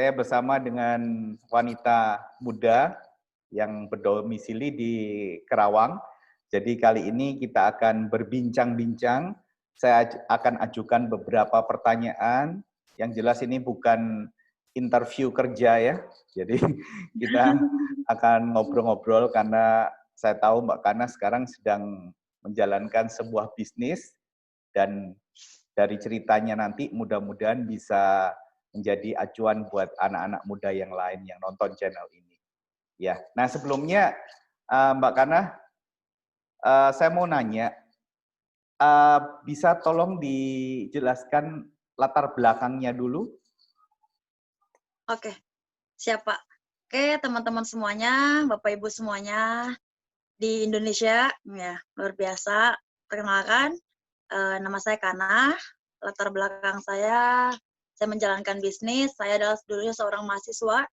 saya bersama dengan wanita muda yang berdomisili di Kerawang. Jadi kali ini kita akan berbincang-bincang. Saya akan ajukan beberapa pertanyaan. Yang jelas ini bukan interview kerja ya. Jadi kita akan ngobrol-ngobrol karena saya tahu Mbak Kana sekarang sedang menjalankan sebuah bisnis dan dari ceritanya nanti mudah-mudahan bisa menjadi acuan buat anak-anak muda yang lain yang nonton channel ini. Ya, nah sebelumnya Mbak Kana, saya mau nanya, bisa tolong dijelaskan latar belakangnya dulu? Oke, siap Pak. Oke, teman-teman semuanya, Bapak Ibu semuanya di Indonesia, ya luar biasa. Perkenalkan, nama saya Kana. Latar belakang saya menjalankan bisnis. Saya adalah dulunya seorang mahasiswa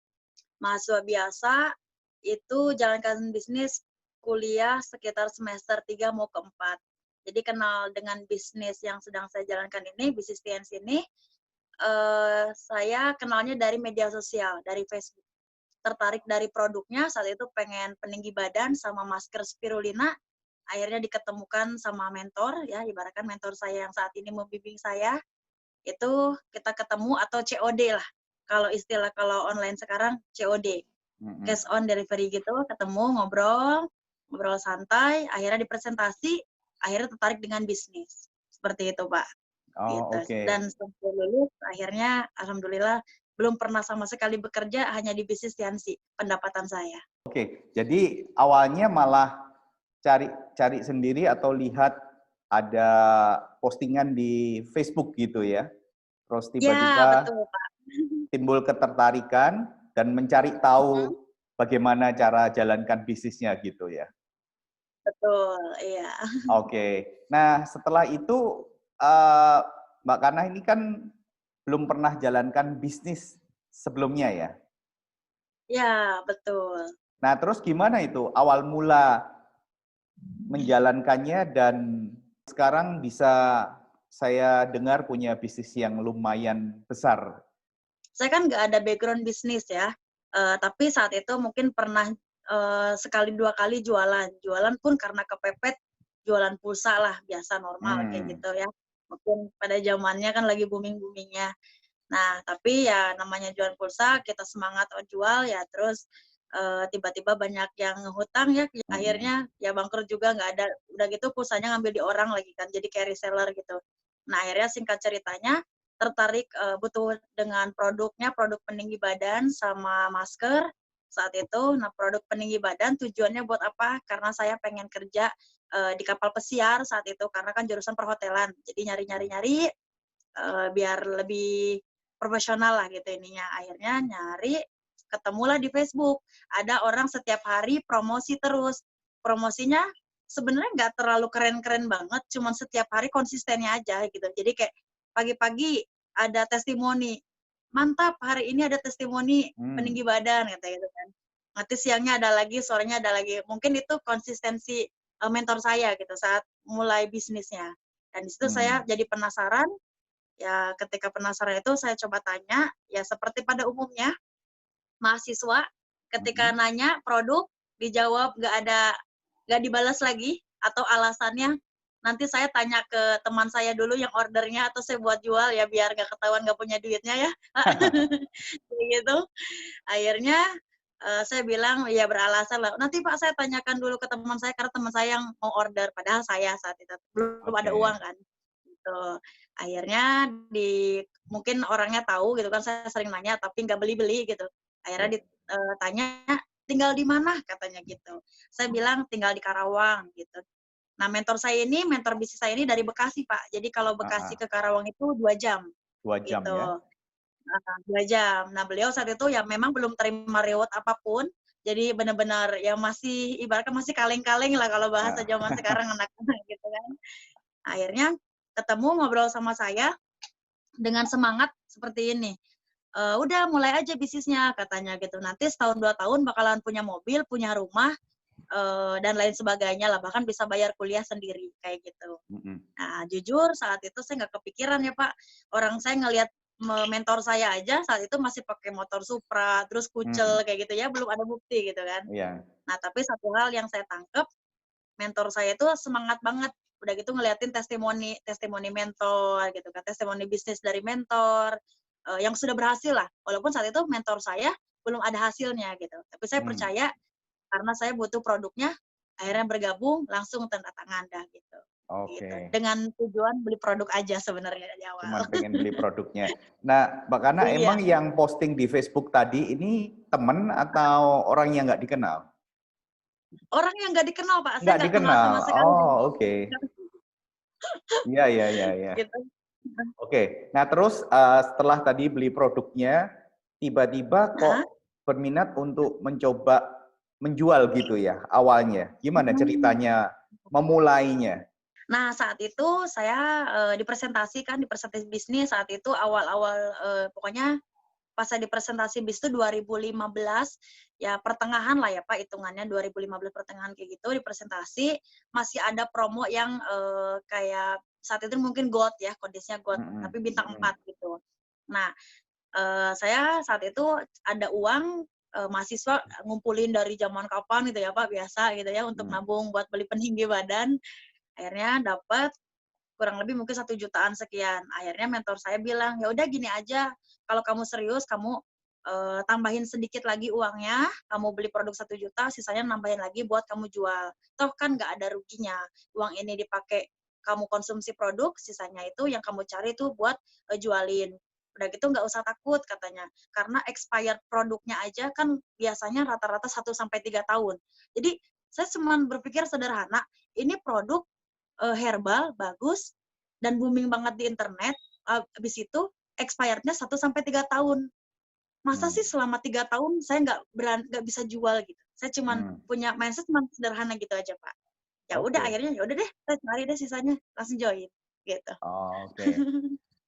biasa. Itu jalankan bisnis kuliah sekitar semester 3 mau ke 4. Jadi kenal dengan bisnis yang sedang saya jalankan ini, bisnis TNC ini, saya kenalnya dari media sosial, dari Facebook. Tertarik dari produknya, saat itu pengen peninggi badan sama masker spirulina, akhirnya diketemukan sama mentor, ya ibaratkan mentor saya yang saat ini membimbing saya, itu kita ketemu atau COD lah, kalau online sekarang COD, cash on delivery gitu, ketemu, ngobrol santai, akhirnya dipresentasi, akhirnya tertarik dengan bisnis, seperti itu Pak. Oh, Gitu. oke. Dan sampai lulus akhirnya alhamdulillah belum pernah sama sekali bekerja, hanya di bisnis Tiansi pendapatan saya. Oke, jadi awalnya malah cari sendiri atau lihat ada postingan di Facebook gitu ya. Terus Ya, tiba-tiba betul Pak. timbul ketertarikan dan mencari tahu bagaimana cara jalankan bisnisnya gitu ya. Betul, iya. Oke. Nah, setelah itu eh, Mbak Kana ini kan belum pernah jalankan bisnis sebelumnya ya. Ya, betul. Nah, terus gimana itu awal mula menjalankannya dan sekarang bisa saya dengar punya bisnis yang lumayan besar. Saya kan nggak ada background bisnis ya, tapi saat itu mungkin pernah sekali dua kali jualan. Jualan pun karena kepepet jualan pulsa lah, biasa normal kayak gitu ya. Mungkin pada zamannya kan lagi booming-boomingnya. Nah, tapi ya namanya jualan pulsa, kita semangat jual ya terus tiba-tiba banyak yang hutang ya, akhirnya ya bangkrut juga nggak ada, udah gitu pulsanya ngambil di orang lagi kan, jadi kayak reseller gitu. Nah, akhirnya singkat ceritanya tertarik butuh dengan produknya, produk peninggi badan sama masker saat itu. Nah, produk peninggi badan tujuannya buat apa? Karena saya pengen kerja di kapal pesiar saat itu, karena kan jurusan perhotelan. Jadi nyari-nyari biar lebih profesional lah gitu ininya. Akhirnya nyari, ketemulah di Facebook. Ada orang setiap hari promosi terus. Promosinya sebenarnya nggak terlalu keren-keren banget, cuman setiap hari konsistennya aja gitu. Jadi kayak pagi-pagi ada testimoni, mantap hari ini ada testimoni peninggi badan gitu kan. Nanti siangnya ada lagi, sorenya ada lagi. Mungkin itu konsistensi mentor saya gitu saat mulai bisnisnya. Dan di situ saya jadi penasaran. Ya, ketika penasaran itu saya coba tanya, ya seperti pada umumnya mahasiswa ketika nanya produk dijawab nggak dibalas lagi atau alasannya nanti saya tanya ke teman saya dulu yang ordernya atau saya buat jual ya biar nggak ketahuan nggak punya duitnya ya. Kayak gitu. Akhirnya saya bilang ya beralasan lah, nanti Pak saya tanyakan dulu ke teman saya karena teman saya yang mau order padahal saya saat itu belum ada uang kan. Gitu. Akhirnya mungkin orangnya tahu gitu kan saya sering nanya tapi nggak beli-beli gitu. Akhirnya ditanya tinggal di mana katanya gitu. Saya bilang tinggal di Karawang gitu. Nah mentor bisnis saya ini dari Bekasi Pak. Jadi kalau Bekasi ke Karawang itu 2 jam 2 jam gitu. ya. 2 jam. Nah beliau saat itu ya memang belum terima reward apapun. Jadi benar-benar ya masih ibaratnya masih kaleng-kaleng lah kalau bahasa zaman sekarang anak-anak gitu kan. Akhirnya ketemu ngobrol sama saya dengan semangat seperti ini. Udah mulai aja bisnisnya katanya gitu. Nanti setahun 2 tahun bakalan punya mobil, punya rumah, dan lain sebagainya lah. Bahkan bisa bayar kuliah sendiri kayak gitu. Nah jujur saat itu saya nggak kepikiran ya Pak. Orang saya ngelihat mentor saya aja saat itu masih pakai motor Supra, terus kucel kayak gitu ya, belum ada bukti gitu kan. Iya. Nah, tapi satu hal yang saya tangkep, mentor saya itu semangat banget. Udah gitu ngeliatin testimoni mentor gitu kan, testimoni bisnis dari mentor, yang sudah berhasil lah. Walaupun saat itu mentor saya belum ada hasilnya gitu. Tapi saya percaya karena saya butuh produknya, akhirnya bergabung, langsung tanda tangan dah gitu. Gitu. Oke. Dengan tujuan beli produk aja sebenarnya di awal. Cuman pengen beli produknya. Nah, Mbak Kana, Iya. emang yang posting di Facebook tadi ini temen atau orang yang nggak dikenal? Orang yang nggak dikenal, Pak. Saya Nggak nggak kenal dikenal. sama sekali. Oh, oke. Iya, iya, iya, iya. Gitu. Oke. Nah, terus setelah tadi beli produknya, tiba-tiba Nah, kok berminat untuk mencoba menjual gitu ya awalnya. Gimana ceritanya memulainya? Nah, saat itu saya di presentasi bisnis saat itu awal-awal pokoknya pas saya di presentasi bisnis itu 2015 ya pertengahan lah ya Pak hitungannya 2015 pertengahan kayak gitu di presentasi masih ada promo yang kayak saat itu mungkin gold ya kondisinya gold tapi bintang 4 gitu. Nah, saya saat itu ada uang mahasiswa ngumpulin dari zaman kapan gitu ya Pak biasa gitu ya untuk nabung buat beli peninggi badan. Akhirnya dapat kurang lebih mungkin 1 jutaan sekian. Akhirnya mentor saya bilang, "Ya udah gini aja, kalau kamu serius kamu tambahin sedikit lagi uangnya, kamu beli produk 1 juta, sisanya nambahin lagi buat kamu jual. Toh kan nggak ada ruginya. Uang ini dipakai kamu konsumsi produk, sisanya itu yang kamu cari tuh buat jualin. Udah gitu nggak usah takut," katanya. Karena expired produknya aja kan biasanya rata-rata 1 sampai 3 tahun. Jadi saya cuma berpikir sederhana, ini produk herbal, bagus, dan booming banget di internet, habis itu expired-nya 1 sampai 3 tahun. Masa sih selama 3 tahun saya nggak bisa jual gitu. Saya cuman punya mindset cuman sederhana gitu aja, Pak. Ya udah Oke. akhirnya ya udah deh, saya cari deh sisanya, langsung join, gitu. Oke.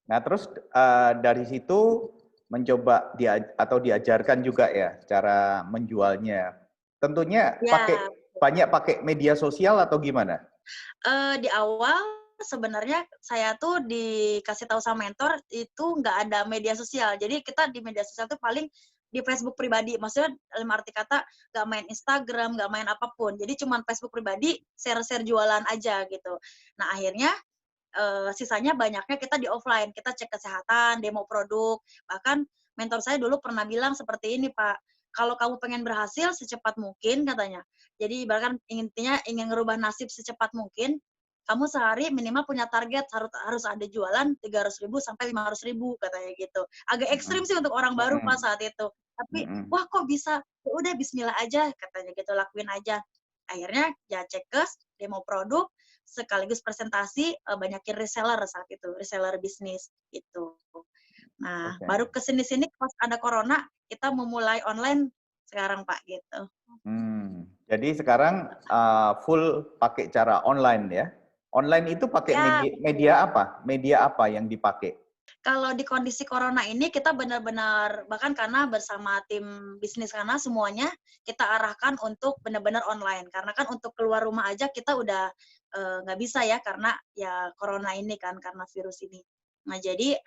Nah, terus dari situ mencoba atau diajarkan juga ya cara menjualnya. Tentunya Ya, banyak pakai media sosial atau gimana? di awal sebenarnya saya tuh dikasih tahu sama mentor itu nggak ada media sosial. Jadi kita di media sosial tuh paling di Facebook pribadi. Maksudnya dalam arti kata nggak main Instagram, nggak main apapun. Jadi cuma Facebook pribadi, share-share jualan aja gitu. Nah akhirnya sisanya banyaknya kita di offline. Kita cek kesehatan, demo produk. Bahkan mentor saya dulu pernah bilang seperti ini, Pak. Kalau kamu pengen berhasil secepat mungkin katanya. Jadi bahkan intinya ingin ngerubah nasib secepat mungkin, kamu sehari minimal punya target harus ada jualan 300.000 sampai 500.000 katanya gitu. Agak ekstrim sih untuk orang baru Pak saat itu. Tapi wah kok bisa? Ya udah bismillah aja katanya gitu, lakuin aja. Akhirnya ya cekes, demo produk, sekaligus presentasi, banyakin reseller saat itu, reseller bisnis gitu. Nah, Oke. baru kesini-sini pas ada corona, kita memulai online sekarang Pak gitu. Jadi sekarang full pakai cara online ya? Online itu pakai Ya, media apa? Media apa yang dipakai? kalau di kondisi corona ini kita benar-benar bahkan karena bersama tim bisnis karena semuanya kita arahkan untuk benar-benar online karena kan untuk keluar rumah aja kita udah nggak bisa ya karena ya corona ini kan karena virus ini. Nah jadi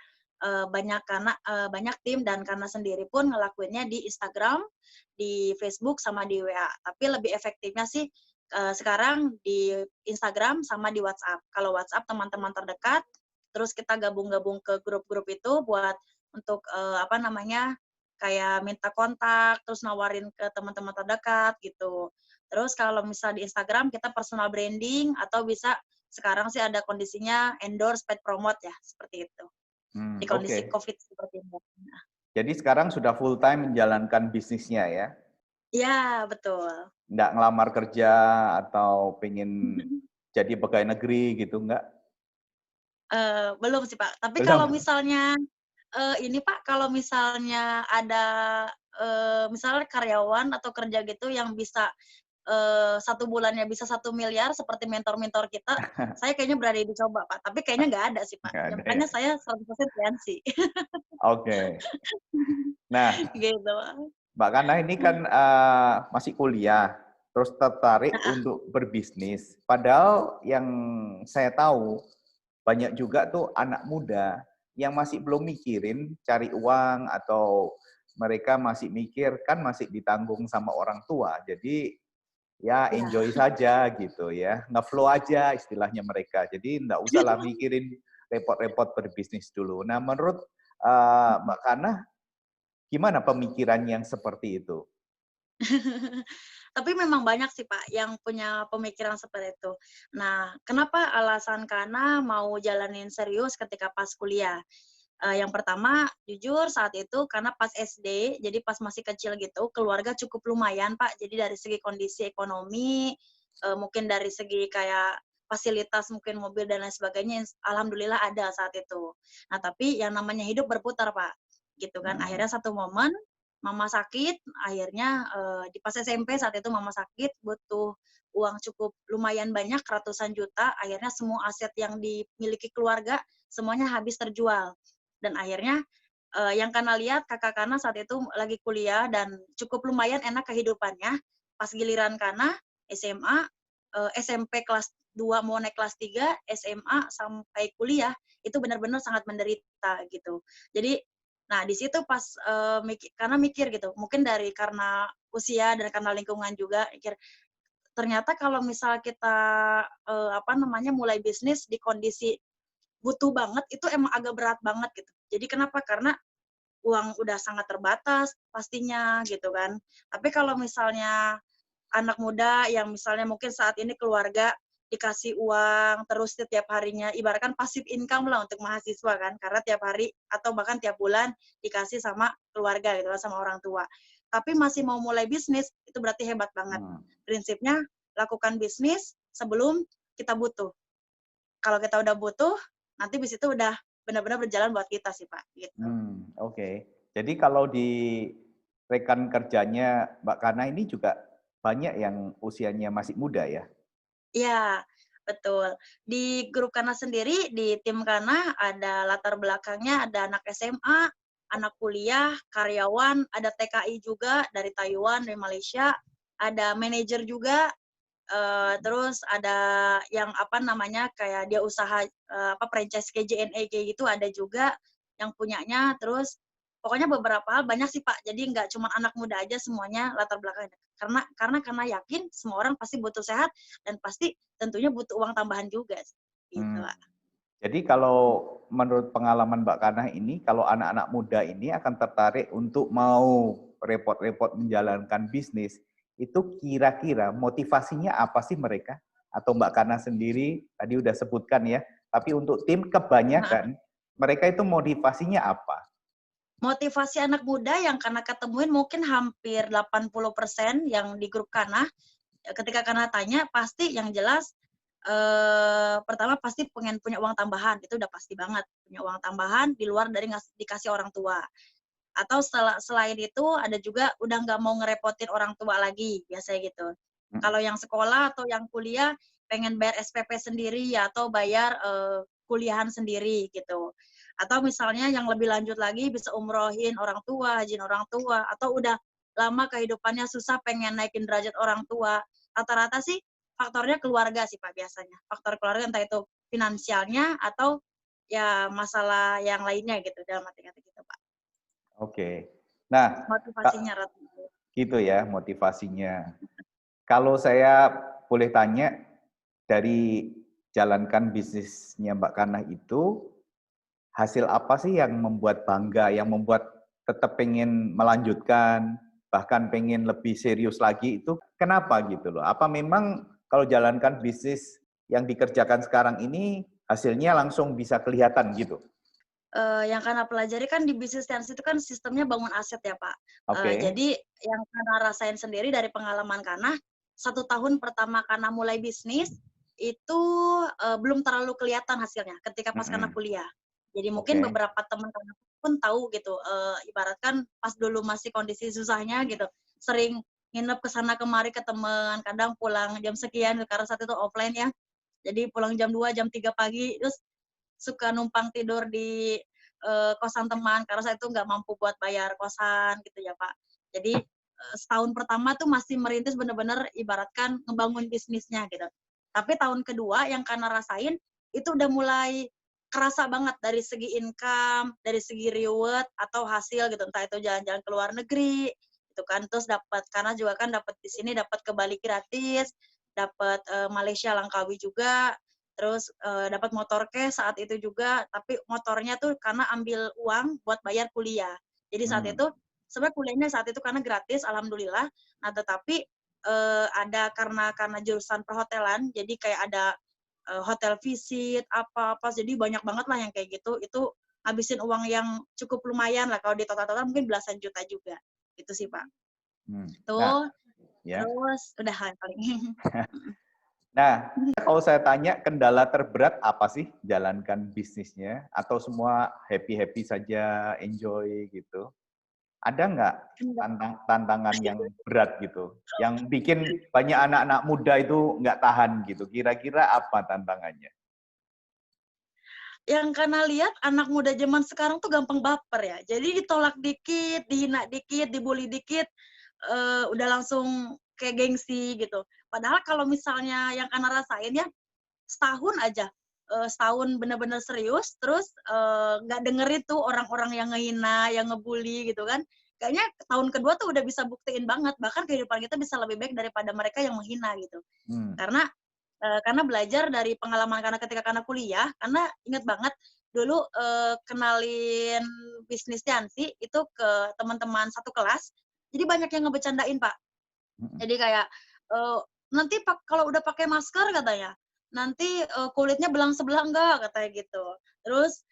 banyak tim dan karena sendiri pun ngelakuinnya di Instagram, di Facebook sama di WA. Tapi lebih efektifnya sih sekarang di Instagram sama di WhatsApp. Kalau WhatsApp teman-teman terdekat terus kita gabung-gabung ke grup-grup itu buat untuk kayak minta kontak, terus nawarin ke teman-teman terdekat gitu. Terus kalau misal di Instagram kita personal branding atau bisa sekarang sih ada kondisinya endorse, paid promote ya, seperti itu. Di kondisi Oke. COVID seperti ini. Jadi sekarang sudah full time menjalankan bisnisnya ya? Iya, betul. Nggak ngelamar kerja atau pengen jadi pegawai negeri gitu, nggak? Belum sih, Pak. Tapi kalau Belum? misalnya ini Pak, kalau misalnya ada misalnya karyawan atau kerja gitu yang bisa 1 bulannya bisa 1 miliar seperti mentor-mentor kita, saya kayaknya berani dicoba, Pak. Tapi kayaknya nggak ada sih, Pak. Nggak Ya ada ya? makanya saya 100% freelance. Oke. Nah, Gitu, Pak. Mbak Kana ini kan masih kuliah, terus tertarik Heeh, untuk berbisnis. Padahal yang saya tahu banyak juga tuh anak muda yang masih belum mikirin cari uang atau mereka masih mikir kan masih ditanggung sama orang tua. Jadi ya Ya. enjoy saja gitu ya. Nge-flow aja istilahnya mereka. Jadi enggak usahlah mikirin repot-repot berbisnis dulu. Nah, menurut Mbak Kana, gimana pemikiran yang seperti itu? Tapi memang banyak sih Pak yang punya pemikiran seperti itu. Nah, kenapa alasan karena mau jalanin serius ketika pas kuliah? Yang pertama, jujur saat itu karena pas SD, jadi pas masih kecil gitu, keluarga cukup lumayan Pak. Jadi dari segi kondisi ekonomi, mungkin dari segi kayak fasilitas, mungkin mobil dan lain sebagainya, alhamdulillah ada saat itu. Nah, tapi yang namanya hidup berputar Pak, gitu kan. Hmm. Akhirnya satu momen mama sakit, akhirnya di pas SMP saat itu mama sakit, butuh uang cukup lumayan banyak, ratusan juta, akhirnya semua aset yang dimiliki keluarga semuanya habis terjual. Dan akhirnya yang Kana lihat kakak Kana saat itu lagi kuliah dan cukup lumayan enak kehidupannya. Pas giliran Kana SMA, SMP kelas 2 mau naik kelas 3, SMA sampai kuliah itu benar-benar sangat menderita gitu. Jadi nah di situ pas karena mikir gitu, mungkin karena usia dan karena lingkungan juga mikir ternyata kalau misal kita mulai bisnis di kondisi butuh banget itu emang agak berat banget gitu. Jadi kenapa? Karena uang udah sangat terbatas pastinya gitu kan. Tapi kalau misalnya anak muda yang misalnya mungkin saat ini keluarga dikasih uang terus setiap harinya, ibaratkan passive income lah untuk mahasiswa kan, karena tiap hari atau bahkan tiap bulan dikasih sama keluarga gitu kan, sama orang tua. Tapi masih mau mulai bisnis, itu berarti hebat banget. Hmm. Prinsipnya, lakukan bisnis sebelum kita butuh. Kalau kita udah butuh, nanti bis itu udah benar-benar berjalan buat kita sih, Pak, gitu. Oke. Jadi kalau di rekan kerjanya Mbak Kana ini juga banyak yang usianya masih muda ya? Iya, betul. Di grup Kana sendiri, di tim Kana ada latar belakangnya, ada anak SMA, anak kuliah, karyawan, ada TKI juga dari Taiwan, dari Malaysia, ada manajer juga, terus ada yang kayak dia usaha franchise KJNE kayak gitu ada juga yang punyanya. Terus pokoknya beberapa hal banyak sih Pak. Jadi nggak cuma anak muda aja semuanya latar belakangnya. Karena yakin semua orang pasti butuh sehat dan pasti tentunya butuh uang tambahan juga gitu Hmm. Pak. Jadi kalau menurut pengalaman Mbak Kana ini, kalau anak-anak muda ini akan tertarik untuk mau repot-repot menjalankan bisnis, itu kira-kira motivasinya apa sih mereka? Atau Mbak Kana sendiri, tadi udah sebutkan ya, tapi untuk tim kebanyakan, mereka itu motivasinya apa? Motivasi anak muda yang Kana ketemuin mungkin hampir 80% yang di grup Kana, ketika Kana tanya pasti yang jelas pertama pasti pengen punya uang tambahan, itu udah pasti banget. Punya uang tambahan di luar dari dikasih orang tua. Atau selain itu ada juga udah nggak mau ngerepotin orang tua lagi, biasanya gitu. Kalau yang sekolah atau yang kuliah pengen bayar SPP sendiri ya, atau bayar kuliahan sendiri gitu. Atau misalnya yang lebih lanjut lagi bisa umrohin orang tua, hajiin orang tua, atau udah lama kehidupannya susah pengen naikin derajat orang tua. Rata-rata sih faktornya keluarga sih Pak biasanya. Faktor keluarga entah itu finansialnya atau ya masalah yang lainnya gitu dalam arti kata gitu Pak. Oke. Nah, Kak, Motivasinya Ratu. gitu ya motivasinya. Kalau saya boleh tanya, dari jalankan bisnisnya Mbak Kana itu, hasil apa sih yang membuat bangga, yang membuat tetap pengen melanjutkan, bahkan pengen lebih serius lagi itu kenapa gitu loh? Apa memang kalau jalankan bisnis yang dikerjakan sekarang ini hasilnya langsung bisa kelihatan gitu? Yang Kana pelajari kan di bisnis itu kan sistemnya bangun aset ya, Pak. Oke. Jadi yang Kana rasain sendiri dari pengalaman Kana, 1 tahun pertama Kana mulai bisnis, itu, belum terlalu kelihatan hasilnya ketika pas Kana Mhm. kuliah. Jadi mungkin Oke. beberapa teman Kana pun tahu gitu, ibaratkan pas dulu masih kondisi susahnya gitu, sering nginep ke sana kemari ke teman, kadang pulang jam sekian karena saat itu offline ya. Jadi pulang jam 2 jam 3 pagi, terus suka numpang tidur di kosan teman karena saya itu nggak mampu buat bayar kosan gitu ya Pak. Jadi setahun pertama tuh masih merintis bener-bener ibaratkan ngebangun bisnisnya gitu. Tapi tahun kedua yang karena rasain itu udah mulai kerasa banget dari segi income, dari segi reward atau hasil gitu, entah itu jalan-jalan ke luar negeri, gitu kan. Terus dapat karena juga kan dapat di sini dapat ke Bali gratis, dapat Malaysia Langkawi juga, terus dapat motor cash saat itu juga, tapi motornya tuh karena ambil uang buat bayar kuliah. Jadi saat Hmm. itu sebenarnya kuliahnya saat itu karena gratis, alhamdulillah. Nah, tetapi ada karena jurusan perhotelan, jadi kayak ada hotel visit, apa-apa, jadi banyak banget lah yang kayak gitu, itu ngabisin uang yang cukup lumayan lah, kalau di total-total mungkin belasan juta juga, gitu sih, Pak. Nah, Tuh, ya. terus udah lah paling. Nah, kalau saya tanya kendala terberat apa sih jalankan bisnisnya? Atau semua happy-happy saja, enjoy gitu? Ada nggak tantangan yang berat gitu? Yang bikin banyak anak-anak muda itu nggak tahan gitu. Kira-kira apa tantangannya? Yang karena lihat anak muda zaman sekarang tuh gampang baper ya. Jadi ditolak dikit, dihina dikit, dibully dikit, udah langsung kayak gengsi gitu. Padahal kalau misalnya yang Kana rasain ya, setahun aja, setahun bener-bener serius, terus nggak dengerin tuh orang-orang yang ngehina, yang ngebully gitu kan. Kayaknya tahun kedua tuh udah bisa buktiin banget, bahkan kehidupan kita bisa lebih baik daripada mereka yang menghina gitu. Karena belajar dari pengalaman karena ketika karena kuliah, karena inget banget dulu kenalin bisnis Yanti itu ke teman-teman satu kelas, jadi banyak yang ngebecandain, Pak. Jadi kayak, "Nanti kalau udah pakai masker," katanya, "nanti kulitnya belang sebelah enggak?" Katanya gitu. Terus,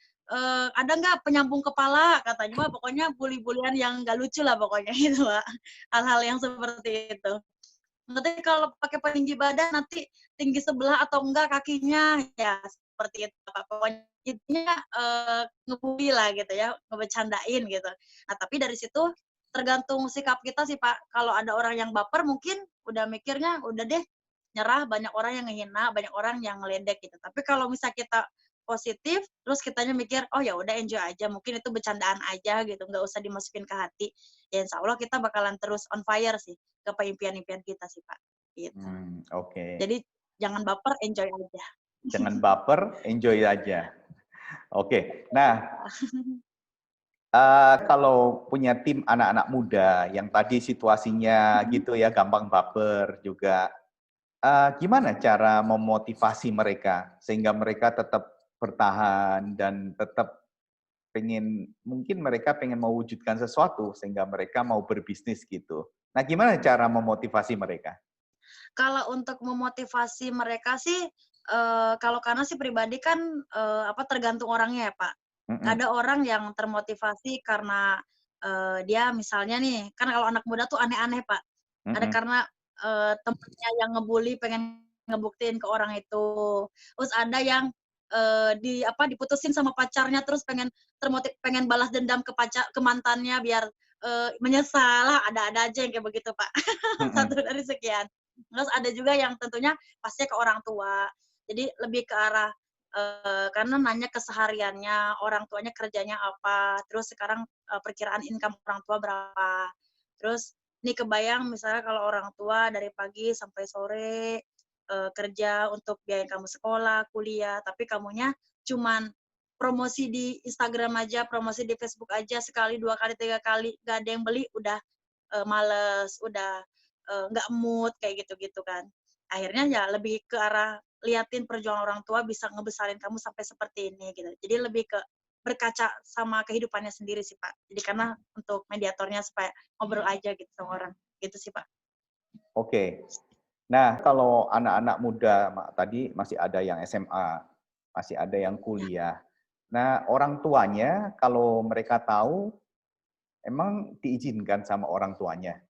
"Ada nggak penyambung kepala?" Katanya. Wah, pokoknya bully-bulian yang nggak lucu lah pokoknya itu, Pak. Hal-hal yang seperti itu. Nanti kalau pakai peninggi badan nanti tinggi sebelah atau enggak kakinya, ya seperti itu, Pak. Pokoknya intinya, ngebully lah gitu ya, ngebecandain gitu. Nah, tapi dari situ tergantung sikap kita sih, Pak. Kalau ada orang yang baper mungkin udah mikirnya, udah deh nyerah, banyak orang yang ngehina, banyak orang yang ngeledek gitu. Tapi kalau misal kita positif, terus kitanya mikir, "Oh ya udah enjoy aja, mungkin itu bercandaan aja," gitu, nggak usah dimasukin ke hati. Ya insya Allah kita bakalan terus on fire sih, ke impian-impian kita sih, Pak, gitu. Oke. Jadi jangan baper, enjoy aja. Jangan baper, enjoy aja. Oke. Nah, kalau punya tim anak-anak muda yang tadi situasinya gitu ya, gampang baper juga, gimana cara memotivasi mereka sehingga mereka tetap bertahan dan tetap mungkin mereka pengen mewujudkan sesuatu sehingga mereka mau berbisnis gitu. Nah, gimana cara memotivasi mereka? Kalau untuk memotivasi mereka sih, kalau karena sih pribadi kan, tergantung orangnya ya, Pak. Mhm, Ada orang yang termotivasi karena, dia misalnya nih, kan kalau anak muda tuh aneh-aneh, Pak. Ada mhm, karena, temennya yang ngebully pengen ngebuktiin ke orang itu. Terus ada yang, diputusin sama pacarnya terus pengen balas dendam ke mantannya biar, menyesal. Lah ada-ada aja yang kayak begitu, Pak. mhm, Satu dari sekian. Terus ada juga yang tentunya pastinya ke orang tua. Jadi lebih ke arah, karena nanya kesehariannya, orang tuanya kerjanya apa, terus sekarang, perkiraan income orang tua berapa. Terus nih kebayang misalnya kalau orang tua dari pagi sampai sore, kerja untuk biayain kamu sekolah, kuliah, tapi kamunya cuman promosi di Instagram aja, promosi di Facebook aja sekali, 2 kali, 3 kali, nggak ada yang beli udah, males, udah nggak mood kayak gitu-gitu kan. Akhirnya ya lebih ke arah liatin perjuangan orang tua bisa ngebesarin kamu sampai seperti ini gitu. Jadi lebih ke berkaca sama kehidupannya sendiri sih, Pak. Jadi karena untuk mediatornya supaya ngobrol aja gitu sama orang, gitu sih, Pak. oke. Nah, kalau anak-anak muda tadi masih ada yang SMA, masih ada yang Ya. kuliah. Nah, orang tuanya kalau mereka tahu, emang diizinkan sama orang tuanya?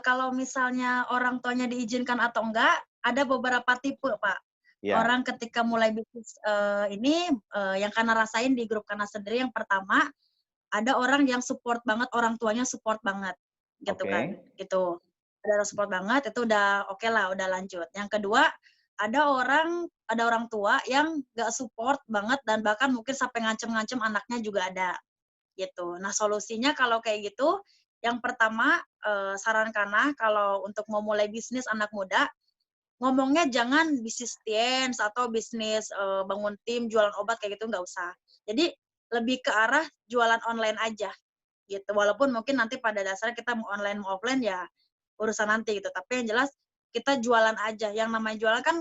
Kalau misalnya orang tuanya diizinkan atau enggak, ada beberapa tipe, Pak. Ya, Orang ketika mulai bisnis, yang Kana rasain di grup Kana sendiri yang pertama, ada orang yang support banget, orang tuanya support banget, gitu kan, oke. gitu. Ada orang support banget, itu udah oke lah, udah lanjut. Yang kedua, ada orang tua yang nggak support banget dan bahkan mungkin sampai ngancem-ngancem anaknya juga ada, gitu. Nah, solusinya kalau kayak gitu, yang pertama, saran Kana kalau untuk mau mulai bisnis anak muda, ngomongnya jangan bisnis tiens atau bisnis bangun tim, jualan obat kayak gitu nggak usah. Jadi lebih ke arah jualan online aja gitu. Walaupun mungkin nanti pada dasarnya kita mau online mau offline ya urusan nanti gitu. Tapi yang jelas kita jualan aja. Yang namanya jualan kan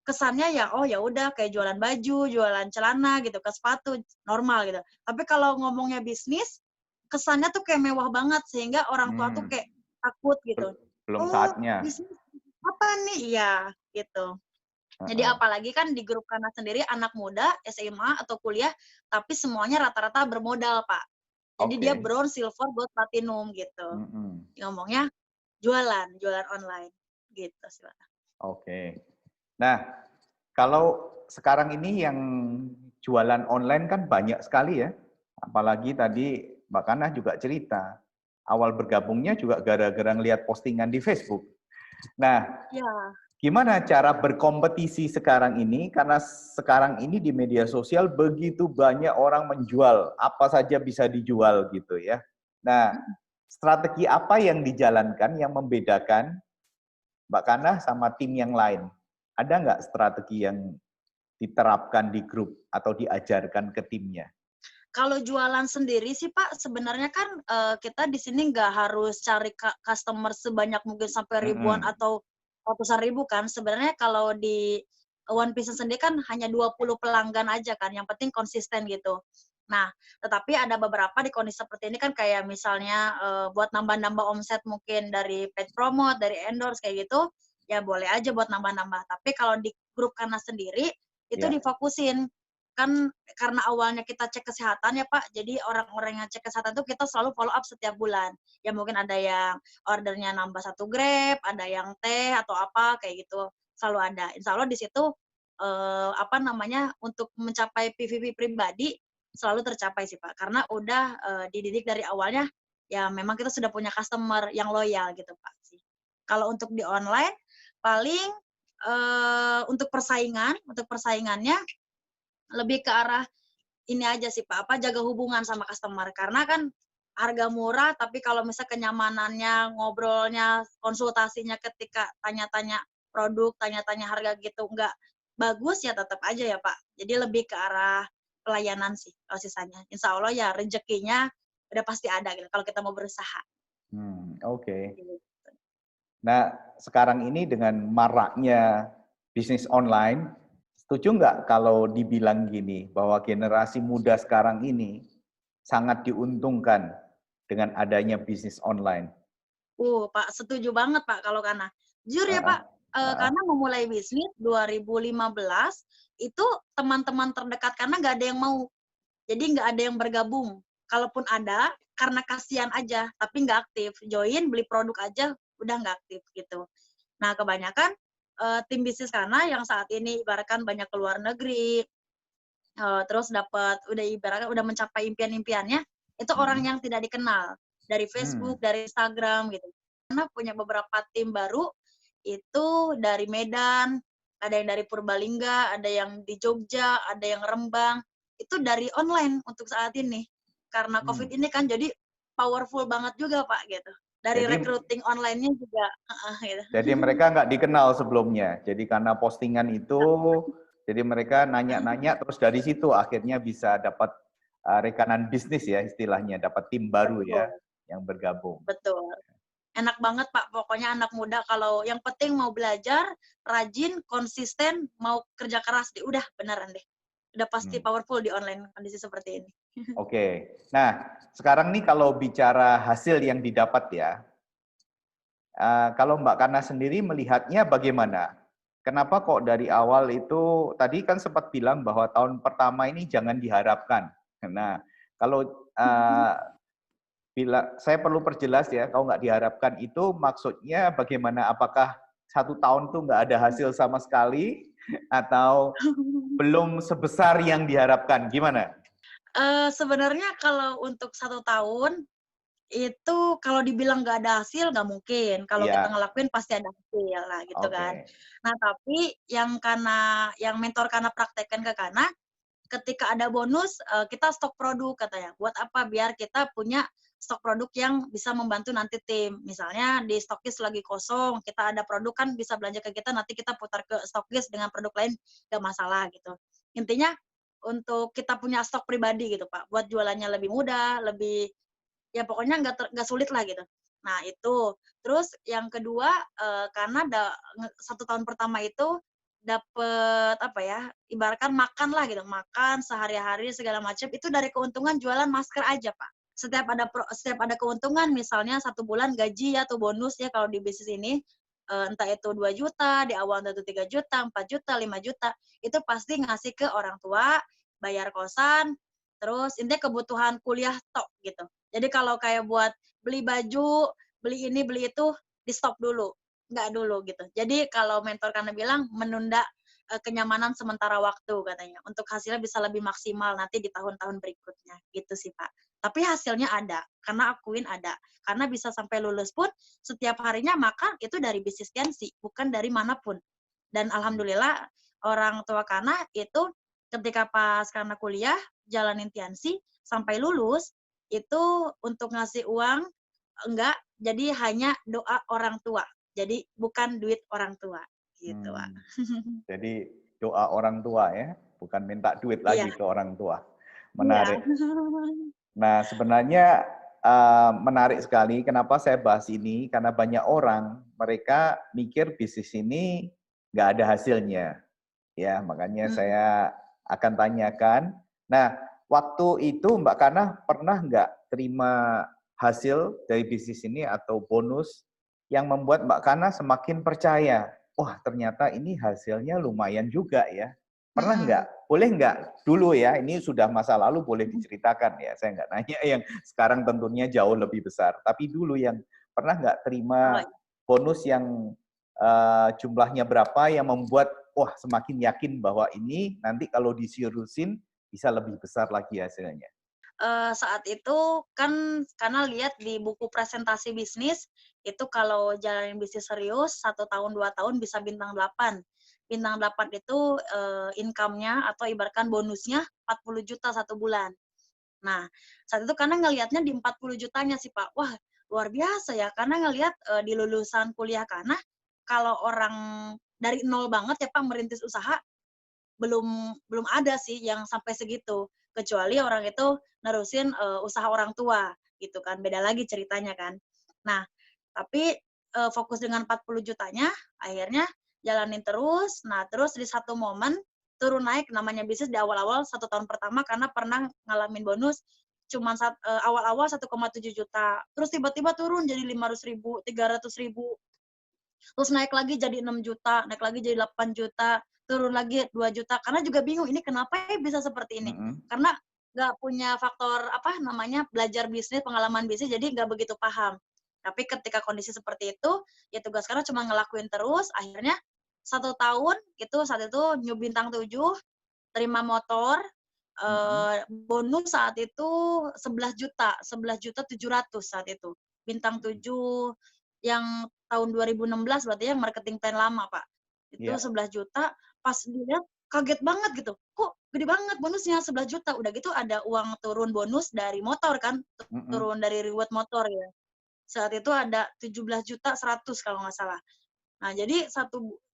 kesannya ya oh ya udah kayak jualan baju, jualan celana gitu, ke sepatu normal gitu. Tapi kalau ngomongnya bisnis kesannya tuh kayak mewah banget sehingga orang tua tuh kayak takut gitu. Belum Oh, saatnya. bisnis apa nih? Iya, gitu. Jadi Heeh. apalagi kan di grup Kana sendiri anak muda, SMA atau kuliah, tapi semuanya rata-rata bermodal, Pak. Jadi dia Oke. bronze, silver, gold, platinum gitu. Mm-mm. Ngomongnya jualan online gitu sih, Pak. Oke. Nah, kalau sekarang ini yang jualan online kan banyak sekali ya. Apalagi tadi Mbak Kana juga cerita. Awal bergabungnya juga gara-gara ngelihat postingan di Facebook. Nah, Ya, gimana cara berkompetisi sekarang ini? Karena sekarang ini di media sosial begitu banyak orang menjual, apa saja bisa dijual gitu ya. Nah, strategi apa yang dijalankan yang membedakan Mbak Kana sama tim yang lain? Ada nggak strategi yang diterapkan di grup atau diajarkan ke timnya? kalau jualan sendiri sih Pak, sebenarnya kan kita di sini nggak harus cari customer sebanyak mungkin sampai ribuan Mm-mm. atau ratusan ribu kan. Sebenarnya kalau di One Piece sendiri kan hanya 20 pelanggan aja kan, yang penting konsisten gitu. Nah, tetapi ada beberapa di kondisi seperti ini kan kayak misalnya buat nambah-nambah omset mungkin dari paid promote, dari endorse kayak gitu, ya boleh aja buat nambah-nambah. Tapi kalau di grup Kana sendiri, itu Ya. difokusin kan karena awalnya kita cek kesehatan ya Pak, jadi orang-orang yang cek kesehatan tuh kita selalu follow up setiap bulan. Ya mungkin ada yang ordernya nambah 1 Grab, ada yang teh atau apa kayak gitu, selalu ada. Insya Allah di situ untuk mencapai PVP pribadi selalu tercapai sih Pak, karena udah dididik dari awalnya ya memang kita sudah punya customer yang loyal gitu Pak sih. Kalau untuk di online paling untuk persaingannya lebih ke arah ini aja sih Pak, jaga hubungan sama customer. Karena kan harga murah, tapi kalau misal kenyamanannya, ngobrolnya, konsultasinya ketika tanya-tanya produk, tanya-tanya harga gitu nggak bagus, ya tetap aja ya Pak. Jadi lebih ke arah pelayanan sih kalau sisanya. Insya Allah ya rezekinya udah pasti ada gitu kalau kita mau berusaha. Oke. Gitu. Nah, sekarang ini dengan maraknya bisnis online, setuju nggak kalau dibilang gini, bahwa generasi muda sekarang ini sangat diuntungkan dengan adanya bisnis online? Pak, setuju banget Pak kalau Kana. Jujur ya Heeh, Pak, heeh. Kana memulai bisnis 2015, itu teman-teman terdekat Kana nggak ada yang mau. Jadi nggak ada yang bergabung. Kalaupun ada, karena kasihan aja, tapi nggak aktif. Join, beli produk aja, udah nggak aktif gitu. Nah, kebanyakan tim bisnis Kana yang saat ini ibaratkan banyak keluar negeri, terus udah ibaratnya udah mencapai impian-impiannya, itu orang Mm-mm. yang tidak dikenal. Dari Hmm. Facebook, dari Instagram gitu. Karena punya beberapa tim baru, itu dari Medan, ada yang dari Purbalingga, ada yang di Jogja, ada yang Rembang, itu dari online untuk saat ini. Karena COVID Hmm. ini kan jadi powerful banget juga Pak gitu. Dari Jadi recruiting online-nya juga, gitu. jadi mereka nggak dikenal sebelumnya. Jadi karena postingan itu, jadi mereka nanya-nanya terus dari situ akhirnya bisa dapat rekanan bisnis ya istilahnya, dapat tim baru ya Betul, yang bergabung. betul. Enak banget Pak, pokoknya anak muda kalau yang penting mau belajar, rajin, konsisten, mau kerja keras, udah beneran deh. Udah pasti Hmm. powerful di online kondisi seperti ini. Oke. Nah, sekarang nih kalau bicara hasil yang didapat ya, kalau Mbak Kana sendiri melihatnya bagaimana? Kenapa kok dari awal itu, tadi kan sempat bilang bahwa tahun pertama ini jangan diharapkan. Nah, kalau bila saya perlu perjelas ya, kalau nggak diharapkan itu maksudnya bagaimana? Apakah 1 tahun tuh nggak ada hasil sama sekali, atau belum sebesar yang diharapkan? Gimana? Sebenarnya kalau untuk 1 tahun, itu kalau dibilang nggak ada hasil, nggak mungkin. Kalau kita Iya, ngelakuin pasti ada hasil lah gitu kan. oke. Nah tapi yang mentor Kana praktekkan ke Kana, ketika ada bonus, kita stok produk katanya. Buat apa? Biar kita punya stok produk yang bisa membantu nanti tim. Misalnya di stokis lagi kosong, kita ada produk kan bisa belanja ke kita, nanti kita putar ke stokis dengan produk lain, nggak masalah gitu. Intinya untuk kita punya stok pribadi gitu Pak, buat jualannya lebih mudah, lebih ya pokoknya nggak sulit lah gitu. Nah itu, terus yang kedua karena 1 tahun pertama itu dapet apa ya, ibaratkan makan lah gitu, makan sehari-hari segala macam itu dari keuntungan jualan masker aja Pak. Setiap ada keuntungan misalnya 1 bulan gaji atau bonus ya kalau di bisnis ini entah itu 2 juta, di awal entah itu 3 juta, 4 juta, 5 juta, itu pasti ngasih ke orang tua, bayar kosan, terus intinya kebutuhan kuliah tok gitu. Jadi kalau kayak buat beli baju, beli ini, beli itu, di stop dulu, nggak dulu gitu. Jadi kalau mentor karena bilang menunda kenyamanan sementara waktu katanya, untuk hasilnya bisa lebih maksimal nanti di tahun-tahun berikutnya, gitu sih Pak. Tapi hasilnya ada, karena akuin ada. Karena bisa sampai lulus pun, setiap harinya makan itu dari bisnis Tiansi, bukan dari manapun. Dan alhamdulillah orang tua Kana itu ketika pas Kana kuliah, jalanin Tiansi, sampai lulus, itu untuk ngasih uang, enggak, jadi hanya doa orang tua. Jadi bukan duit orang tua, gitu Pak. Jadi doa orang tua ya, bukan minta duit Iya, lagi ke orang tua. iya. Menarik. Nah, sebenarnya menarik sekali kenapa saya bahas ini, karena banyak orang, mereka mikir bisnis ini nggak ada hasilnya. Ya, makanya Mhm. saya akan tanyakan. Nah, waktu itu Mbak Kana pernah nggak terima hasil dari bisnis ini atau bonus yang membuat Mbak Kana semakin percaya, wah ternyata ini hasilnya lumayan juga ya. Pernah nggak? Mhm. Boleh nggak? Dulu ya, ini sudah masa lalu boleh diceritakan ya. Saya nggak nanya yang sekarang tentunya jauh lebih besar. Tapi dulu yang pernah nggak Oh, terima bonus yang jumlahnya berapa yang membuat wah semakin yakin bahwa ini nanti kalau disirusin bisa lebih besar lagi hasilnya. saat itu kan karena lihat di buku presentasi bisnis, itu kalau jalanin bisnis serius 1 tahun, 2 tahun bisa bintang 8. Bintang 8 itu income-nya atau ibaratkan bonusnya 40 juta 1 bulan. Nah, saat itu karena ngelihatnya di 40 jutanya sih Pak, wah luar biasa ya, karena ngelihat di lulusan kuliah Kana, kalau orang dari nol banget ya Pak merintis usaha, belum ada sih yang sampai segitu, kecuali orang itu nerusin usaha orang tua gitu kan, beda lagi ceritanya kan. Nah, tapi fokus dengan 40 jutanya, akhirnya jalanin terus. Nah, terus di satu momen turun naik, namanya bisnis di awal-awal 1 tahun pertama karena pernah ngalamin bonus cuman awal-awal 1,7 juta, terus tiba-tiba turun jadi 500.000, 300.000, terus naik lagi jadi 6 juta, naik lagi jadi 8 juta, turun lagi 2 juta. Karena juga bingung, ini kenapa ya bisa seperti ini? Mm-mm. Karena nggak punya faktor, apa namanya, belajar bisnis, pengalaman bisnis, jadi nggak begitu paham. Tapi ketika kondisi seperti itu, ya tugas sekarang cuma ngelakuin terus, akhirnya 1 tahun, itu saat itu New Bintang 7, terima motor, Mm-mm. bonus saat itu 11 juta, 11.700.000 saat itu. Bintang 7 yang tahun 2016 berarti yang marketing plan lama, Pak. Itu Iya. 11 juta, pas dilihat kaget banget gitu. Kok gede banget bonusnya 11 juta. Udah gitu ada uang turun bonus dari motor kan, Mm-mm. turun dari reward motor ya. Saat itu ada 17.100.000 kalau nggak salah. Nah, jadi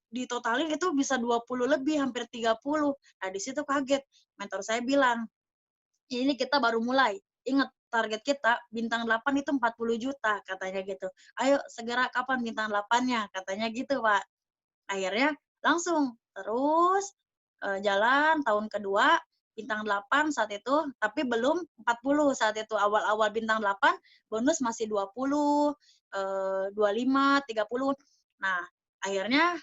ditotalin itu bisa 20 lebih, hampir 30. Nah, di situ kaget. Mentor saya bilang, ini kita baru mulai. Ingat, target kita bintang 8 itu 40 juta, katanya gitu. Ayo, segera kapan bintang 8-nya? Katanya gitu, Pak. Akhirnya langsung terus jalan tahun kedua, bintang 8 saat itu, tapi belum 40 saat itu. Awal-awal bintang 8, bonus masih 20, 25, 30. Nah, akhirnya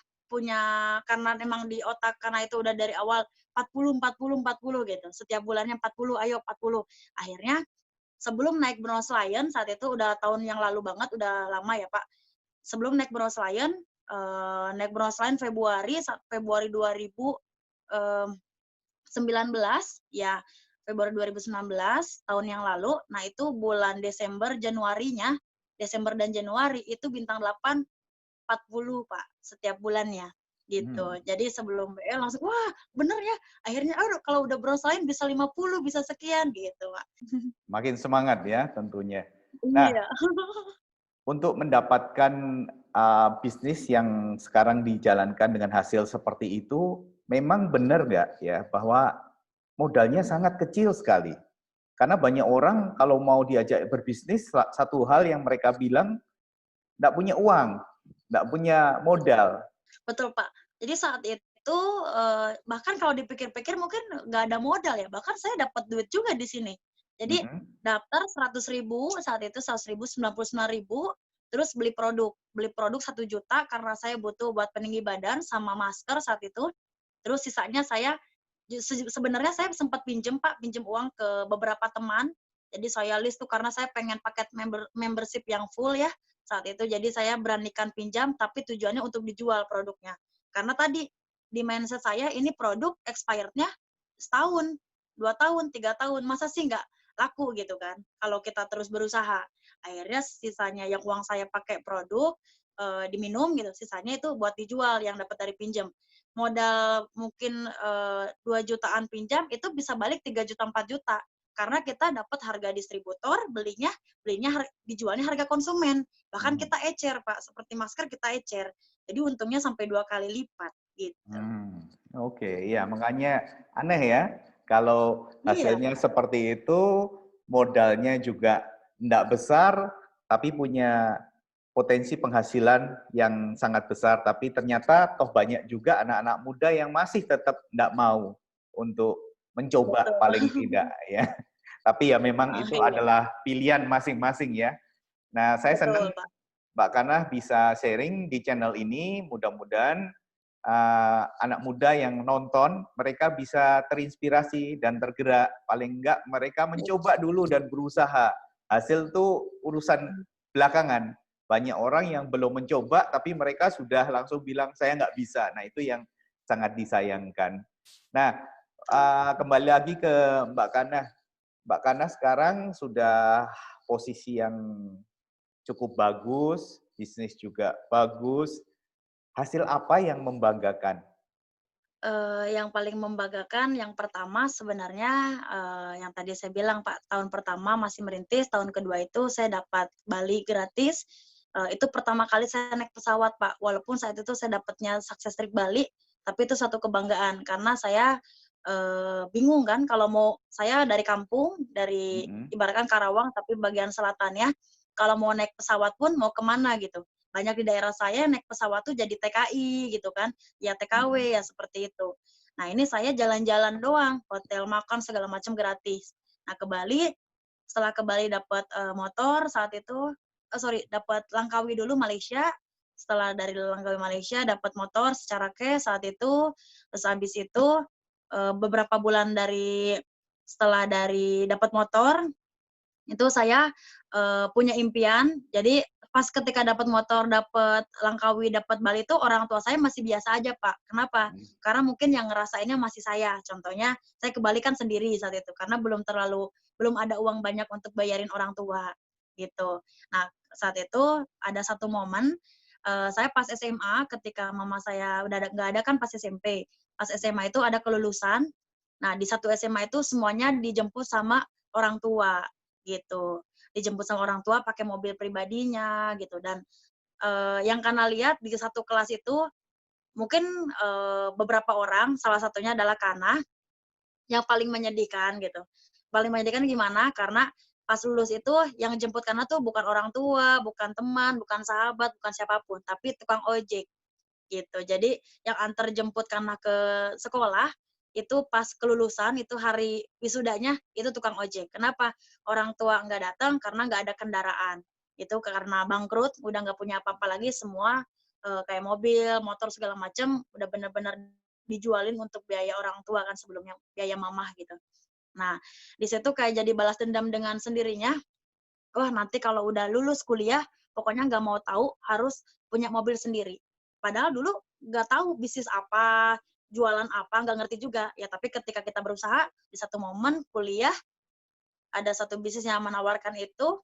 karena memang di otak, karena itu udah dari awal 40, 40, 40 gitu. Setiap bulannya 40, ayo 40. Akhirnya sebelum naik Bronze Lion, saat itu udah tahun yang lalu banget, udah lama ya Pak. Sebelum naik Bronze Lion, naik Bronze Lion Februari 2019, ya Februari 2019, tahun yang lalu. Nah itu bulan Desember, Desember dan Januari, itu bintang 8, 40 Pak, setiap bulannya gitu. Mm. Jadi sebelum BL langsung, wah bener ya, akhirnya kalau udah Bronze Lion bisa 50, bisa sekian gitu Pak. Makin semangat ya tentunya. Nah, Iya. untuk mendapatkan bisnis yang sekarang dijalankan dengan hasil seperti itu, memang benar nggak ya bahwa modalnya sangat kecil sekali. Karena banyak orang kalau mau diajak berbisnis, satu hal yang mereka bilang nggak punya uang, nggak punya modal. Betul, Pak. Jadi saat itu, bahkan kalau dipikir-pikir mungkin nggak ada modal ya, bahkan saya dapat duit juga di sini. Jadi Mhm, daftar 100.000 saat itu 100.000, 99.000, terus beli produk 1 juta karena saya butuh buat peninggi badan sama masker saat itu. Terus sisanya saya sebenarnya saya sempat pinjem, Pak, pinjem uang ke beberapa teman. Jadi saya list tuh karena saya pengen paket membership yang full ya saat itu. Jadi saya beranikan pinjam tapi tujuannya untuk dijual produknya. Karena tadi di mindset saya ini produk expirednya setahun, 2 tahun, 3 tahun, masa sih nggak laku gitu kan kalau kita terus berusaha. Akhirnya sisanya yang uang saya pakai produk, diminum gitu, sisanya itu buat dijual yang dapat dari pinjam. Modal mungkin 2 jutaan pinjam itu bisa balik 3 juta, 4 juta. Karena kita dapat harga distributor, belinya belinya dijualnya harga konsumen. Bahkan mhm. kita ecer, Pak, seperti masker kita ecer. Jadi untungnya sampai 2 kali lipat gitu. Oke, ya makanya aneh ya, kalau Iya, hasilnya Pak. seperti itu, modalnya juga enggak besar, tapi punya potensi penghasilan yang sangat besar. Tapi ternyata toh banyak juga anak-anak muda yang masih tetap enggak mau untuk mencoba Betul. paling tidak ya. Tapi ya memang Ah, itu iya. adalah pilihan masing-masing ya. Nah, saya senang Betul, Pak. Mbak Kanah bisa sharing di channel ini, mudah-mudahan anak muda yang nonton, mereka bisa terinspirasi dan tergerak. Paling enggak mereka mencoba dulu dan berusaha. Hasil tuh urusan belakangan. Banyak orang yang belum mencoba, tapi mereka sudah langsung bilang, saya nggak bisa. Nah, itu yang sangat disayangkan. Nah, kembali lagi ke Mbak Kanah. Mbak Kanah sekarang sudah posisi yang cukup bagus, bisnis juga bagus. Hasil apa yang membanggakan? Yang paling membanggakan yang pertama sebenarnya, yang tadi saya bilang, Pak, tahun pertama masih merintis, tahun kedua itu saya dapat Bali gratis, itu pertama kali saya naik pesawat, Pak. Walaupun saat itu saya dapatnya sukses trip Bali, tapi itu satu kebanggaan karena saya, bingung kan kalau mau saya dari kampung, dari Mhm, ibaratkan Karawang tapi bagian selatannya, kalau mau naik pesawat pun mau kemana gitu. Banyak di daerah saya naik pesawat tuh jadi TKI gitu kan, ya TKW, mhm, ya seperti itu. Nah, ini saya jalan-jalan doang, hotel, makan, segala macam gratis. Nah, ke Bali, setelah ke Bali dapat, motor saat itu sorry, dapat Langkawi dulu Malaysia, setelah dari Langkawi Malaysia dapat motor secara cash saat itu, terus habis itu, beberapa bulan setelah dari dapat motor, itu saya, punya impian, jadi pas ketika dapat motor, dapat Langkawi, dapat Bali itu orang tua saya masih biasa aja, Pak. Kenapa? mhm, Karena mungkin yang ngerasainnya masih saya. Contohnya, saya ke Bali kan sendiri saat itu, karena belum ada uang banyak untuk bayarin orang tua, gitu. Nah, saat itu ada satu momen, saya pas SMA ketika mama saya udah nggak ada kan pas SMP. Pas SMA itu ada kelulusan, nah di satu SMA itu semuanya dijemput sama orang tua, gitu. Dijemput sama orang tua pakai mobil pribadinya gitu dan, yang Kana lihat di satu kelas itu mungkin, beberapa orang, salah satunya adalah Kana, yang paling menyedihkan gitu. Paling menyedihkan gimana, karena pas lulus itu yang jemput Kana tuh bukan orang tua, bukan teman, bukan sahabat, bukan siapapun, tapi tukang ojek gitu. Jadi yang antar jemput Kana ke sekolah, itu pas kelulusan, itu hari wisudanya, itu tukang ojek. Kenapa? Orang tua nggak datang karena nggak ada kendaraan. Itu karena bangkrut, udah nggak punya apa-apa lagi, semua kayak mobil, motor segala macam, udah bener-bener dijualin untuk biaya orang tua kan sebelumnya, biaya mamah gitu. Nah, di situ kayak jadi balas dendam dengan sendirinya, wah nanti kalau udah lulus kuliah, pokoknya nggak mau tahu harus punya mobil sendiri. Padahal dulu nggak tahu bisnis apa, jualan apa, nggak ngerti juga. Ya tapi ketika kita berusaha, di satu momen kuliah, ada satu bisnis yang menawarkan itu,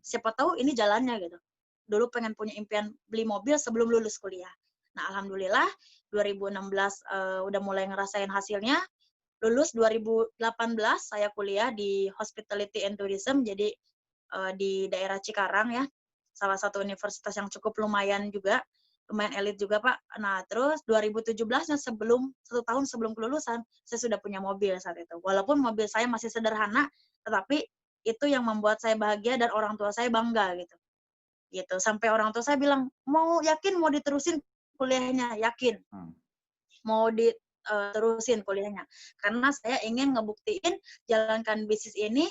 siapa tahu ini jalannya gitu. Dulu pengen punya impian beli mobil sebelum lulus kuliah. Nah alhamdulillah 2016 udah mulai ngerasain hasilnya, lulus 2018 saya kuliah di Hospitality and Tourism, jadi di daerah Cikarang ya, salah satu universitas yang cukup lumayan juga, lumayan elit juga Pak. Nah terus 2017-nya 1 tahun sebelum kelulusan, saya sudah punya mobil saat itu. Walaupun mobil saya masih sederhana, tetapi itu yang membuat saya bahagia dan orang tua saya bangga gitu. Gitu. Sampai orang tua saya bilang, yakin mau diterusin kuliahnya?" "Yakin." Hmm. Mau terusin kuliahnya. Karena saya ingin ngebuktiin jalankan bisnis ini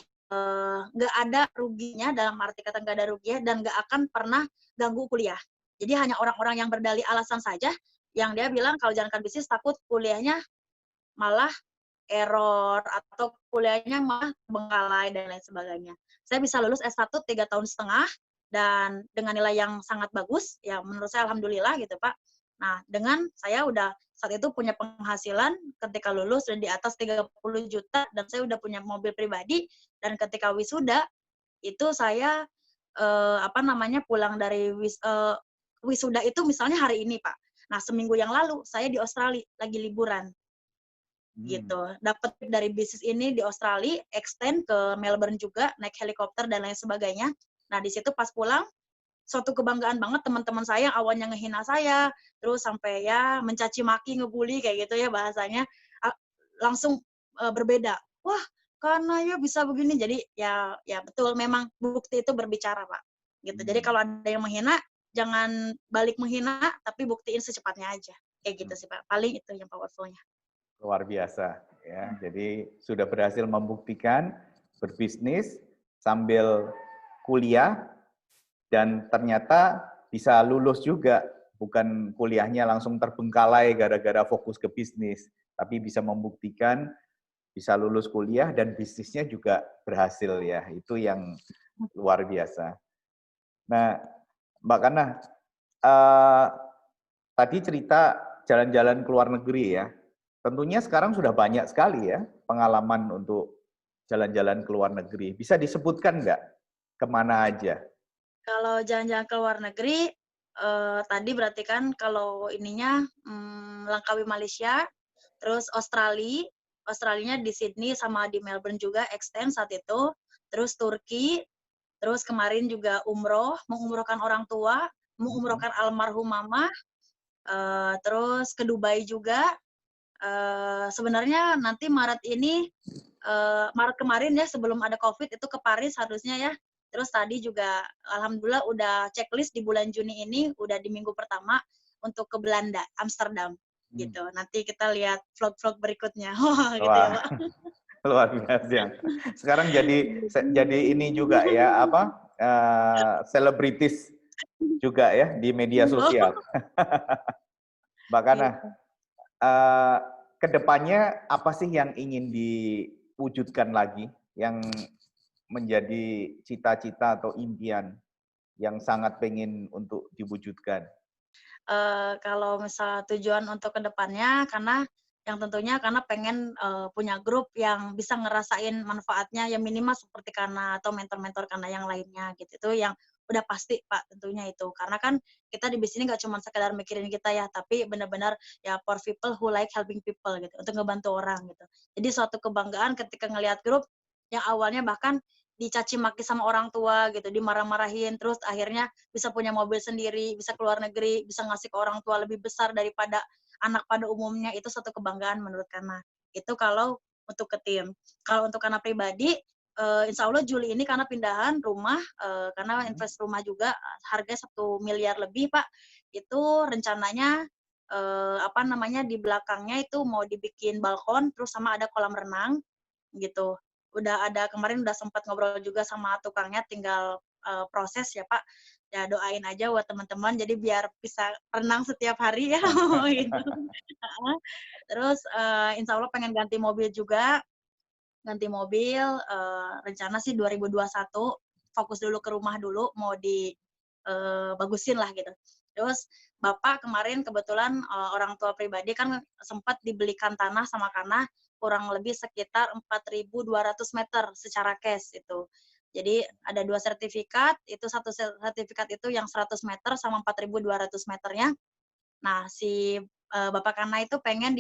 nggak ada ruginya, dalam arti kata nggak ada ruginya, dan nggak akan pernah ganggu kuliah. Jadi hanya orang-orang yang berdalih alasan saja, yang dia bilang kalau jalankan bisnis takut kuliahnya malah error, atau kuliahnya malah terbengkalai, dan lain sebagainya. Saya bisa lulus S1 3,5 tahun, dan dengan nilai yang sangat bagus, ya menurut saya alhamdulillah gitu Pak. Nah, dengan saya udah saat itu punya penghasilan ketika lulus dan di atas 30 juta, dan saya udah punya mobil pribadi, dan ketika wisuda, itu saya, pulang dari wisuda itu misalnya hari ini Pak. Nah, seminggu yang lalu saya di Australia, lagi liburan. Hmm. Gitu. Dapat dari bisnis ini di Australia, extend ke Melbourne juga, naik helikopter dan lain sebagainya. Nah, di situ pas pulang, suatu kebanggaan banget teman-teman saya yang awalnya ngehina saya, terus sampai ya mencaci maki, ngebully kayak gitu ya bahasanya, langsung berbeda. Wah, karena ya bisa begini. Jadi ya betul, memang bukti itu berbicara, Pak. Gitu. Jadi Hmm. kalau ada yang menghina, jangan balik menghina, tapi buktiin secepatnya aja. Kayak gitu Hmm. sih, Pak. Paling itu yang powerful-nya. Luar biasa ya. Jadi sudah berhasil membuktikan berbisnis sambil kuliah dan ternyata bisa lulus juga. Bukan kuliahnya langsung terbengkalai gara-gara fokus ke bisnis, tapi bisa membuktikan bisa lulus kuliah dan bisnisnya juga berhasil ya. Itu yang luar biasa. Nah, Mbak Kana, eh, tadi cerita jalan-jalan ke luar negeri ya. Tentunya sekarang sudah banyak sekali ya pengalaman untuk jalan-jalan ke luar negeri. Bisa disebutkan nggak kemana aja? Kalau jalan-jalan ke luar negeri, tadi berarti kan kalau ininya, Langkawi Malaysia, terus Australia, Australianya di Sydney sama di Melbourne juga extend saat itu, terus Turki, terus kemarin juga umroh, mengumrohkan orang tua, mengumrohkan almarhum mama, terus ke Dubai juga. Sebenarnya nanti Maret ini, Maret kemarin ya sebelum ada Covid itu ke Paris harusnya ya. Terus tadi juga alhamdulillah udah checklist di bulan Juni ini, udah di minggu pertama untuk ke Belanda, Amsterdam gitu. Nanti kita lihat vlog-vlog berikutnya. Gitu ya, Wah, Pak. luar biasa. Sekarang jadi ini juga ya apa selebritis juga ya di media Oh, sosial. Mbak Kana, gitu. eh, kedepannya apa sih yang ingin diwujudkan lagi, yang menjadi cita-cita atau impian yang sangat pengen untuk diwujudkan? Kalau misal tujuan untuk kedepannya, karena yang tentunya karena pengen punya grup yang bisa ngerasain manfaatnya yang minimal seperti Kana atau mentor-mentor Kana yang lainnya gitu. Itu yang udah pasti Pak tentunya itu. Karena kan kita di bisnis ini nggak cuma sekedar mikirin kita ya, tapi benar-benar ya for people who like helping people gitu, untuk ngebantu orang gitu. Jadi suatu kebanggaan ketika ngelihat grup yang awalnya bahkan dicaci maki sama orang tua gitu, dimarah-marahin, terus akhirnya bisa punya mobil sendiri, bisa keluar negeri, bisa ngasih ke orang tua lebih besar daripada anak pada umumnya, itu suatu kebanggaan menurut Kana. Itu kalau untuk ke tim. Kalau untuk Kana pribadi, insya Allah Juli ini Kana pindahan rumah, karena invest rumah juga harga 1 miliar lebih Pak. Itu rencananya di belakangnya itu mau dibikin balkon, terus sama ada kolam renang gitu. Kemarin udah sempat ngobrol juga sama tukangnya, tinggal proses ya Pak. Ya doain aja buat teman-teman jadi biar bisa renang setiap hari ya gitu. Terus insya Allah pengen ganti mobil juga, ganti mobil, rencana sih 2021, fokus dulu ke rumah dulu, mau bagusin lah gitu. Terus Bapak kemarin kebetulan orang tua pribadi kan sempat dibelikan tanah sama Kana, kurang lebih sekitar 4.200 meter secara cash itu. Jadi ada 2 sertifikat, itu satu sertifikat itu yang 100 meter sama 4.200 meternya. Nah, si Bapak Kana itu pengen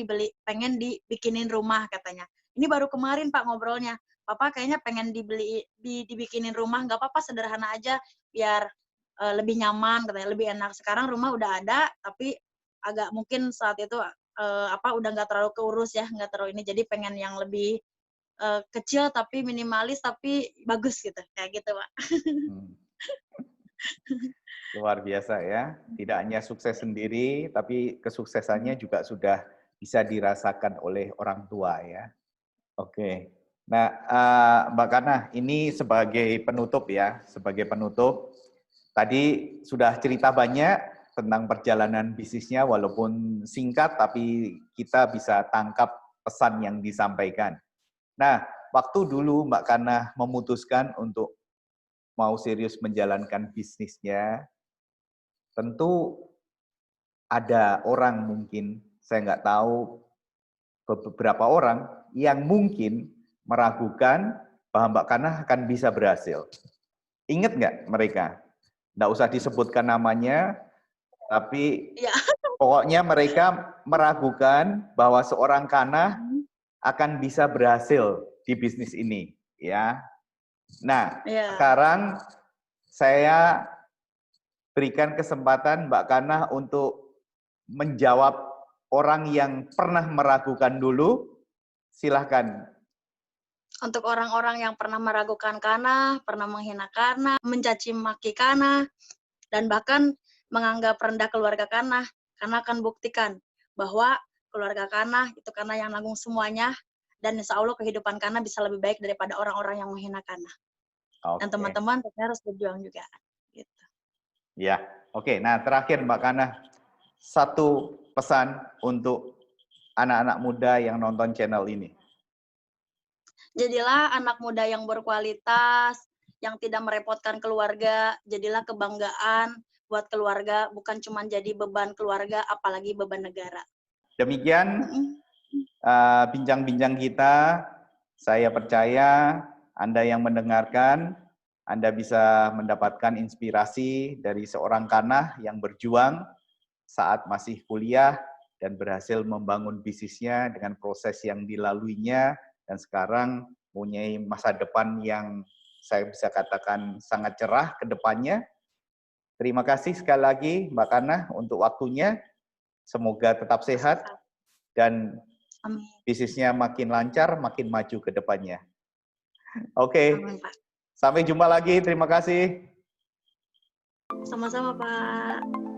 dibikinin rumah katanya. Ini baru kemarin Pak ngobrolnya. Papa kayaknya pengen dibikinin rumah, nggak apa-apa sederhana aja biar lebih nyaman katanya, lebih enak. Sekarang rumah udah ada, tapi agak mungkin saat itu udah nggak terlalu keurus ya, nggak terlalu ini. Jadi pengen yang lebih kecil tapi minimalis tapi bagus gitu, kayak gitu, Pak. Luar biasa ya. Tidak hanya sukses sendiri, tapi kesuksesannya juga sudah bisa dirasakan oleh orang tua ya. Oke. Nah, Mbak Kana, ini sebagai penutup ya, sebagai penutup. Tadi sudah cerita banyak tentang perjalanan bisnisnya, walaupun singkat, tapi kita bisa tangkap pesan yang disampaikan. Nah, waktu dulu Mbak Kana memutuskan untuk mau serius menjalankan bisnisnya, tentu ada orang mungkin, saya nggak tahu beberapa orang yang mungkin meragukan bahwa Mbak Kana akan bisa berhasil. Ingat nggak mereka? Nggak usah disebutkan namanya, tapi Ya. pokoknya mereka meragukan bahwa seorang Kana akan bisa berhasil di bisnis ini. Ya. Nah, sekarang saya berikan kesempatan Mbak Kana untuk menjawab orang yang pernah meragukan dulu. Silahkan. Untuk orang-orang yang pernah meragukan Kana, pernah menghina Kana, mencaci maki Kana, dan bahkan menganggap rendah keluarga Kana akan buktikan bahwa keluarga Kana itu Kana yang nanggung semuanya, dan insya Allah kehidupan Kana bisa lebih baik daripada orang-orang yang menghina Kana. Dan teman-teman harus berjuang juga. Gitu. Ya, oke. Nah terakhir Mbak Kana, satu pesan untuk anak-anak muda yang nonton channel ini. Jadilah anak muda yang berkualitas, yang tidak merepotkan keluarga, jadilah kebanggaan buat keluarga, bukan cuma jadi beban keluarga, apalagi beban negara. Demikian bincang-bincang kita. Saya percaya Anda yang mendengarkan, Anda bisa mendapatkan inspirasi dari seorang Kana yang berjuang saat masih kuliah dan berhasil membangun bisnisnya dengan proses yang dilaluinya, dan sekarang mempunyai masa depan yang saya bisa katakan sangat cerah ke depannya. Terima kasih sekali lagi Mbak Kana untuk waktunya. Semoga tetap sehat dan bisnisnya makin lancar, makin maju ke depannya. Oke. Sampai jumpa lagi. Terima kasih. Sama-sama, Pak.